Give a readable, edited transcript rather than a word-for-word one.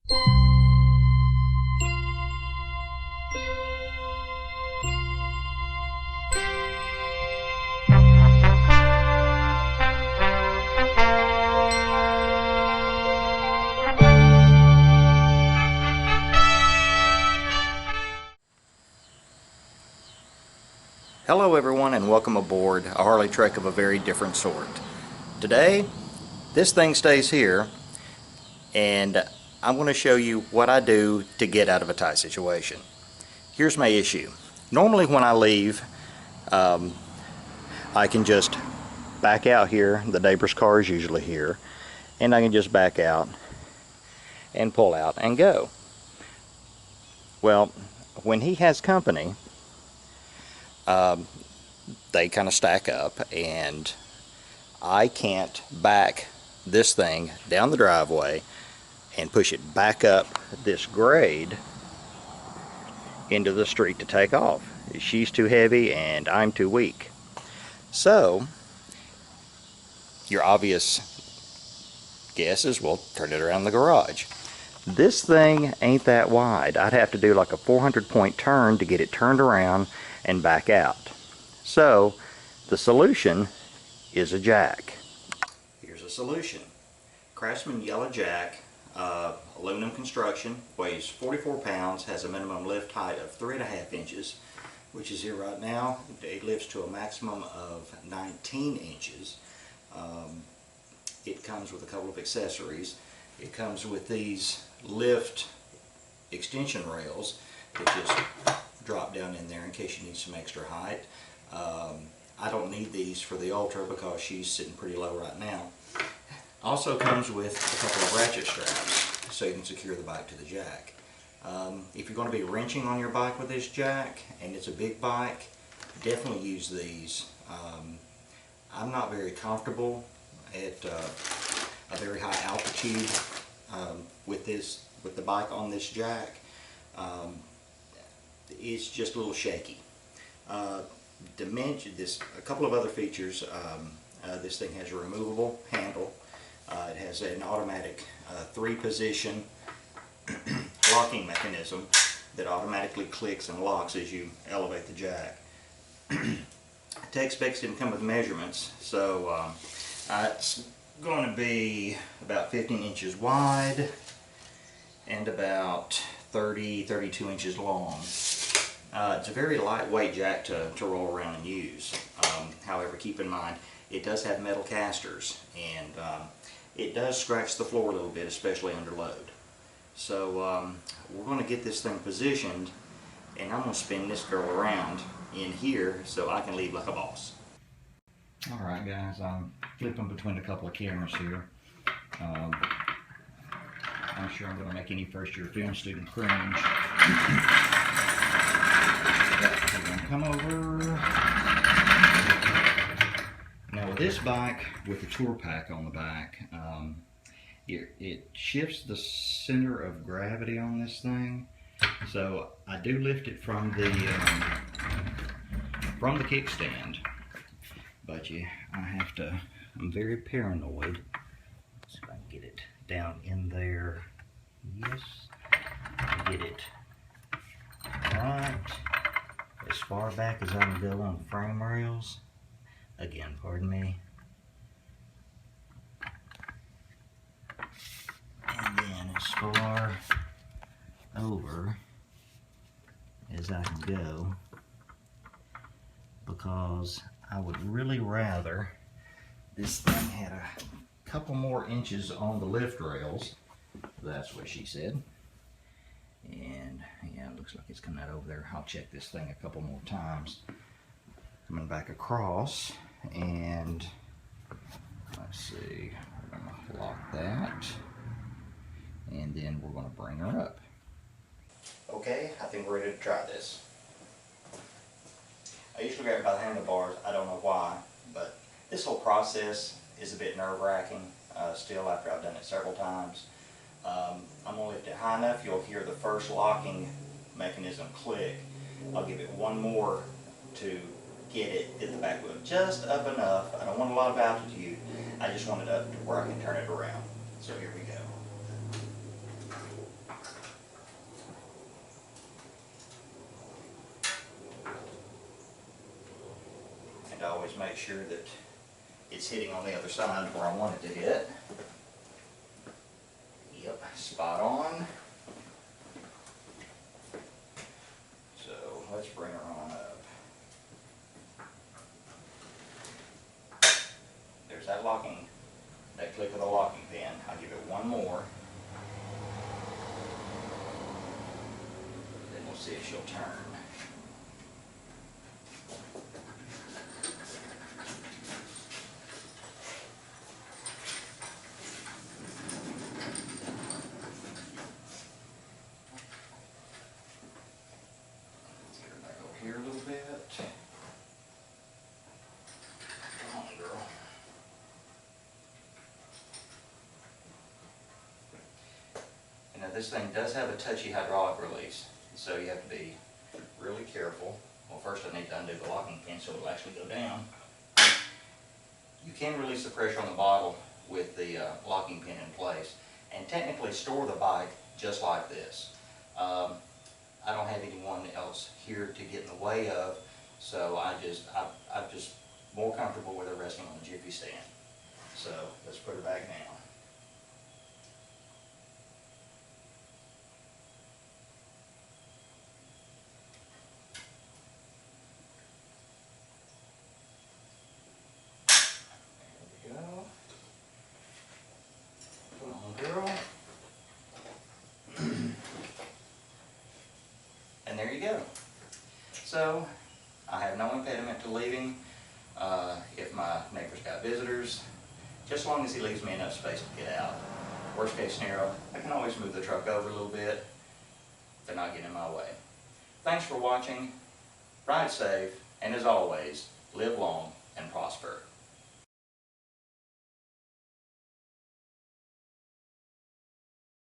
Hello everyone, and welcome aboard a HarleyTrek of a very different sort. Today, this thing stays here, and I'm going to show you what I do to get out of a tight situation. Here's my issue. Normally when I leave, I can just back out here. The neighbor's car is usually here, and I can just back out and pull out and go. Well, when he has company, they kind of stack up, and I can't back this thing down the driveway and push it back up this grade into the street to take off. She's too heavy and I'm too weak. So your obvious guess is, well, turn it around the garage. This thing ain't that wide. I'd have to do like a 400-point turn to get it turned around and back out. So the solution is a jack. Here's a solution. Craftsman yellow jack, aluminum construction, weighs 44 pounds, has a minimum lift height of 3.5 inches, which is here right now. It lifts to a maximum of 19 inches. It comes with a couple of accessories. It comes with these lift extension rails that just drop down in there in case you need some extra height. I don't need these for the Ultra because she's sitting pretty low right now. Also comes with a couple of ratchet straps so you can secure the bike to the jack. If you're going to be wrenching on your bike with this jack and it's a big bike, definitely use these. I'm not very comfortable at a very high altitude with the bike on this jack. It's just a little shaky. A couple of other features. This thing has a removable handle. It has an automatic 3-position locking mechanism that automatically clicks and locks as you elevate the jack. It expects it to come with measurements, so it's going to be about 15 inches wide and about 32 inches long. It's a very lightweight jack to roll around and use. However, keep in mind, it does have metal casters, and it does scratch the floor a little bit, especially under load. So we're going to get this thing positioned, and I'm going to spin this girl around in here so I can leave like a boss. Alright guys, I'm flipping between a couple of cameras here. I'm sure I'm going to make any first-year film student cringe. We're going to come over. Now with this bike, with the tour pack on the back, it shifts the center of gravity on this thing. So I do lift it from the kickstand, but I'm very paranoid. Let's see if I can get it down in there. Yes, get it right as far back as I can go on frame rails. Again, pardon me. And then as far over as I can go, because I would really rather this thing had a couple more inches on the lift rails. That's what she said. And yeah, it looks like it's coming out over there. I'll check this thing a couple more times. Coming back across, and let's see, we're going to lock that, and then we're going to bring her up. Okay, I think we're ready to try this. I usually grab it by the handlebars. I don't know why, but this whole process is a bit nerve-wracking still after I've done it several times. I'm going to lift it high enough. You'll hear the first locking mechanism click. I'll give it one more to get the back wheel just up enough. I don't want a lot of altitude. I just want it up to where I can turn it around. So here we go. always make sure that it's hitting on the other side where I want it to hit. Yep, spot on. So let's bring her on up. There's that click of the locking pin. I'll give it one more. Then we'll see if she'll turn. Here a little bit. Come on, girl. And now this thing does have a touchy hydraulic release, so you have to be really careful. Well, first I need to undo the locking pin so it'll actually go down. You can release the pressure on the bottle with the locking pin in place and technically store the bike just like this. I don't have anyone else here to get in the way of, so I'm just more comfortable with her resting on the jiffy stand. So let's put her back down. There we go. Come on, girl. And there you go. So I have no impediment to leaving if my neighbor's got visitors, just as long as he leaves me enough space to get out. Worst case scenario, I can always move the truck over a little bit. They're not getting in my way. Thanks for watching. Ride safe, and as always, live long and prosper.